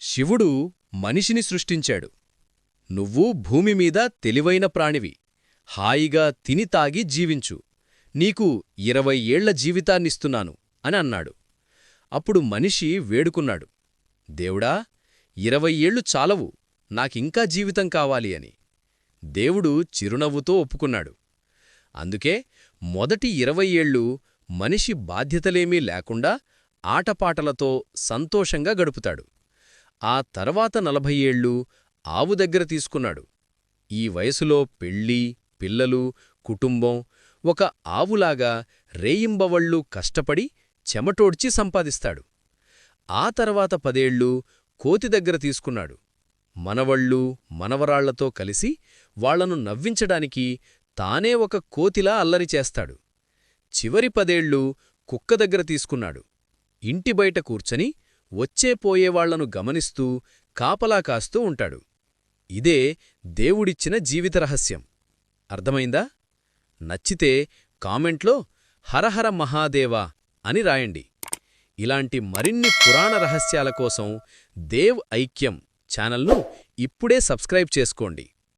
శివుడు మనిషిని సృష్టించాడు. నువ్వు భూమిమీద తెలివైన ప్రాణివి. హాయిగా తిని తాగి జీవించు. నీకు 20 ఏళ్ల జీవితాన్నిస్తున్నాను అని అన్నాడు. అప్పుడు మనిషి వేడుకున్నాడు, దేవుడా, 20 ఏళ్లు చాలవు, నాకింకా జీవితం కావాలి అని. దేవుడు చిరునవ్వుతో ఒప్పుకున్నాడు. అందుకే మొదటి 20 ఏళ్ళు మనిషి బాధ్యతలేమీ లేకుండా ఆటపాటలతో సంతోషంగా గడుపుతాడు. ఆ తర్వాత 40 ఏళ్ళు ఆవు దగ్గర తీసుకున్నాడు. ఈ వయసులో పెళ్ళి, పిల్లలు, కుటుంబం, ఒక ఆవులాగా రేయింబవళ్ళూ కష్టపడి చెమటోడ్చి సంపాదిస్తాడు. ఆ తర్వాత 10 ఏళ్ళు కోతి దగ్గర తీసుకున్నాడు. మనవళ్ళూ, మనవరాళ్లతో కలిసి వాళ్లను నవ్వించడానికి తానే ఒక కోతిలా అల్లరి చేస్తాడు. చివరి 10 ఏళ్ళు కుక్క దగ్గర తీసుకున్నాడు. ఇంటి బయట కూర్చొని వచ్చేపోయేవాళ్లను గమనిస్తూ కాపలా కాస్తూ ఉంటాడు. ఇదే దేవుడిచ్చిన జీవిత రహస్యం. అర్థమైందా? నచ్చితే కామెంట్లో హరహర మహాదేవా అని రాయండి. ఇలాంటి మరిన్ని పురాణ రహస్యాల కోసం దేవ్ ఐక్యం ఛానల్ను ఇప్పుడే సబ్స్క్రైబ్ చేసుకోండి.